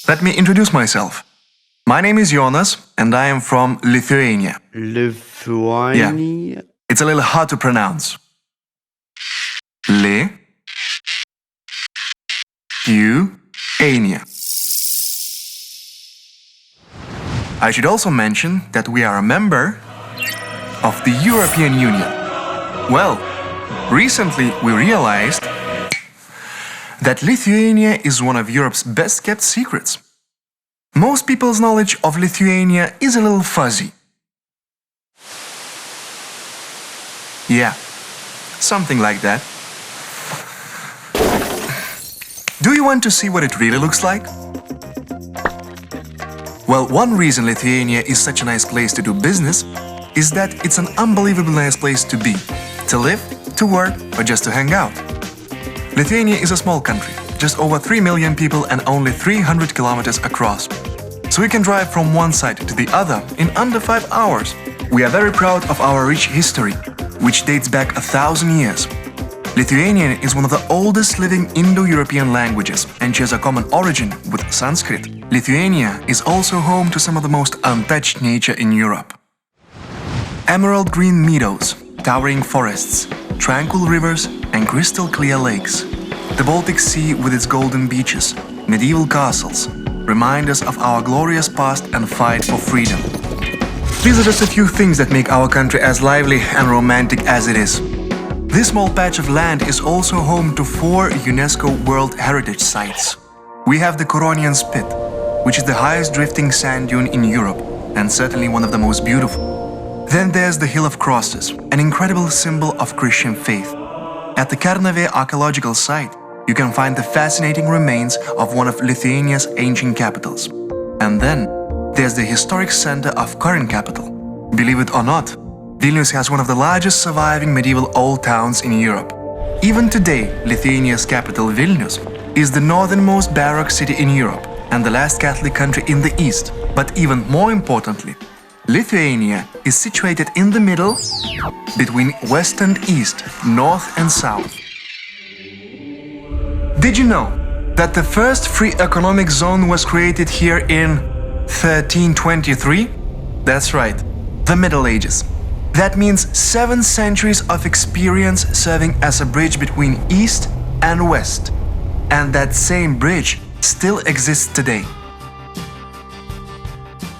Let me introduce myself. My name is Jonas, and I am from Lithuania. Lithuania? It's a little hard to pronounce. Lithuania. I should also mention that we are a member of the European Union. Well, recently we realized that Lithuania is one of Europe's best kept secrets. Most people's knowledge of Lithuania is a little fuzzy. Yeah, something like that. Do you want to see what it really looks like? Well, one reason Lithuania is such a nice place to do business is that it's an unbelievably nice place to be, to live, to work, or just to hang out. Lithuania is a small country, just over 3 million people and only 300 kilometers across. So we can drive from one side to the other in under 5 hours. We are very proud of our rich history, which dates back 1,000 years. Lithuanian is one of the oldest living Indo-European languages and shares a common origin with Sanskrit. Lithuania is also home to some of the most untouched nature in Europe. Emerald green meadows, towering forests, tranquil rivers and crystal clear lakes. The Baltic Sea with its golden beaches, medieval castles, remind us of our glorious past and fight for freedom. These are just a few things that make our country as lively and romantic as it is. This small patch of land is also home to 4 UNESCO World Heritage Sites. We have the Coronian Spit, which is the highest drifting sand dune in Europe and certainly one of the most beautiful. Then there's the Hill of Crosses, an incredible symbol of Christian faith. At the Kernavė archaeological site, you can find the fascinating remains of one of Lithuania's ancient capitals. And then there's the historic center of current capital. Believe it or not, Vilnius has one of the largest surviving medieval old towns in Europe. Even today, Lithuania's capital Vilnius is the northernmost Baroque city in Europe and the last Catholic country in the East. But even more importantly, Lithuania is situated in the middle between West and East, North and South. Did you know that the first free economic zone was created here in 1323? That's right, the Middle Ages. That means 7 centuries of experience serving as a bridge between East and West. And that same bridge still exists today.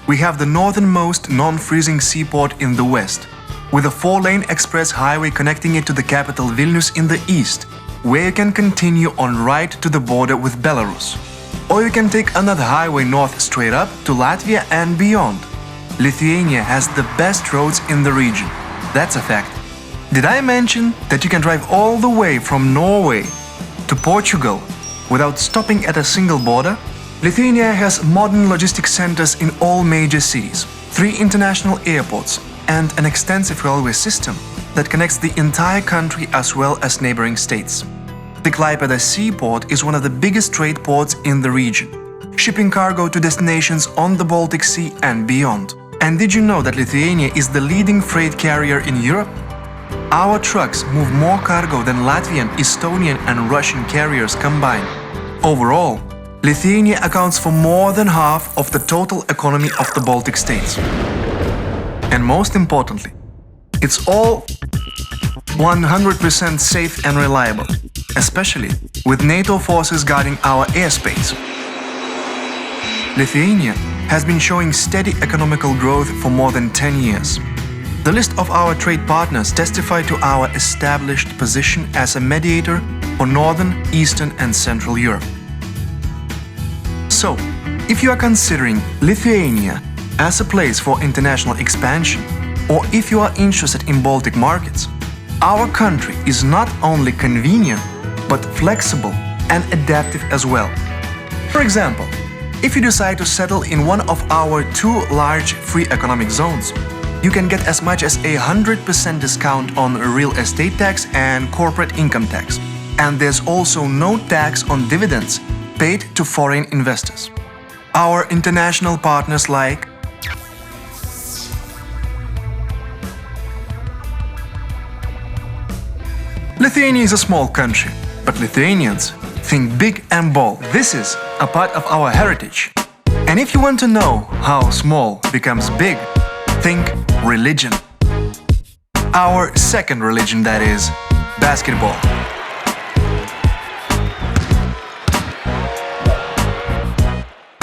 We have the northernmost non-freezing seaport in the west, with a 4-lane express highway connecting it to the capital Vilnius in the east, where you can continue on right to the border with Belarus. Or you can take another highway north straight up to Latvia and beyond. Lithuania has the best roads in the region. That's a fact. Did I mention that you can drive all the way from Norway to Portugal without stopping at a single border? Lithuania has modern logistics centers in all major cities, 3 international airports, and an extensive railway system that connects the entire country as well as neighboring states. The Klaipėda seaport is one of the biggest trade ports in the region, shipping cargo to destinations on the Baltic Sea and beyond. And did you know that Lithuania is the leading freight carrier in Europe? Our trucks move more cargo than Latvian, Estonian and Russian carriers combined. Overall, Lithuania accounts for more than half of the total economy of the Baltic states. And most importantly, it's all 100% safe and reliable, especially with NATO forces guarding our airspace. Lithuania has been showing steady economical growth for more than 10 years. The list of our trade partners testify to our established position as a mediator for Northern, Eastern and Central Europe. So, if you are considering Lithuania as a place for international expansion, or if you are interested in Baltic markets, our country is not only convenient, but flexible and adaptive as well. For example, if you decide to settle in one of our 2 large free economic zones, you can get as much as 100% discount on real estate tax and corporate income tax. And there's also no tax on dividends paid to foreign investors. Our international partners like Lithuania is a small country, but Lithuanians think big and bold. This is a part of our heritage. And if you want to know how small becomes big, think religion. Our second religion, that is, basketball.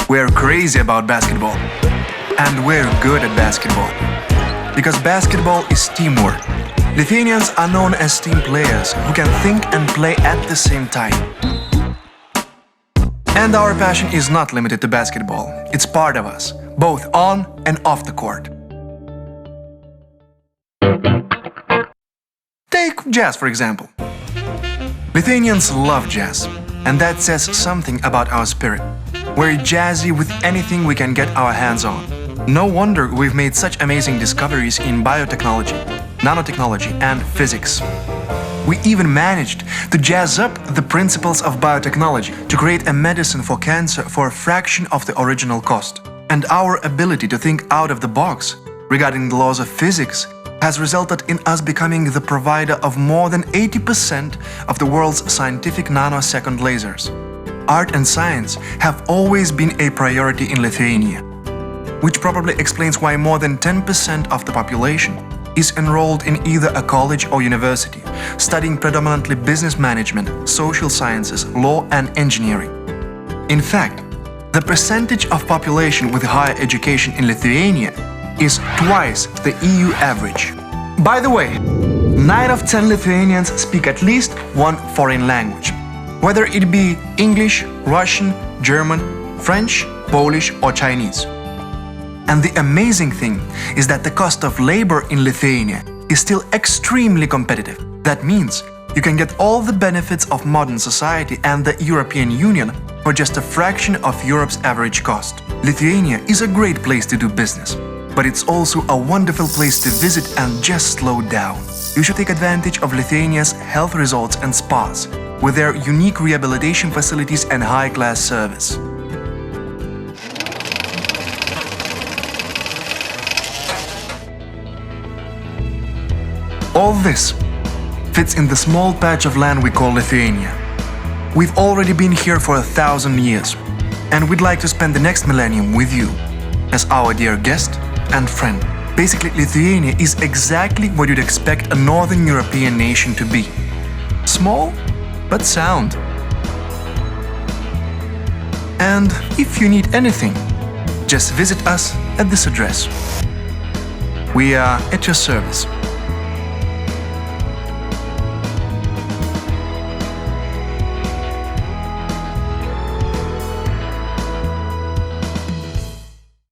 We're crazy about basketball. And we're good at basketball. Because basketball is teamwork. Lithuanians are known as team players who can think and play at the same time. And our passion is not limited to basketball. It's part of us, both on and off the court. Take jazz, for example. Lithuanians love jazz, and that says something about our spirit. We're jazzy with anything we can get our hands on. No wonder we've made such amazing discoveries in biotechnology, nanotechnology, and physics. We even managed to jazz up the principles of biotechnology to create a medicine for cancer for a fraction of the original cost. And our ability to think out of the box regarding the laws of physics has resulted in us becoming the provider of more than 80% of the world's scientific nanosecond lasers. Art and science have always been a priority in Lithuania, which probably explains why more than 10% of the population is enrolled in either a college or university, studying predominantly business management, social sciences, law and engineering. In fact, the percentage of population with higher education in Lithuania is twice the EU average. By the way, 9 of 10 Lithuanians speak at least one foreign language, whether it be English, Russian, German, French, Polish or Chinese. And the amazing thing is that the cost of labor in Lithuania is still extremely competitive. That means you can get all the benefits of modern society and the European Union for just a fraction of Europe's average cost. Lithuania is a great place to do business, but it's also a wonderful place to visit and just slow down. You should take advantage of Lithuania's health resorts and spas, with their unique rehabilitation facilities and high-class service. All this fits in the small patch of land we call Lithuania. We've already been here for 1,000 years, and we'd like to spend the next millennium with you, as our dear guest and friend. Basically, Lithuania is exactly what you'd expect a Northern European nation to be. Small, but sound. And if you need anything, just visit us at this address. We are at your service.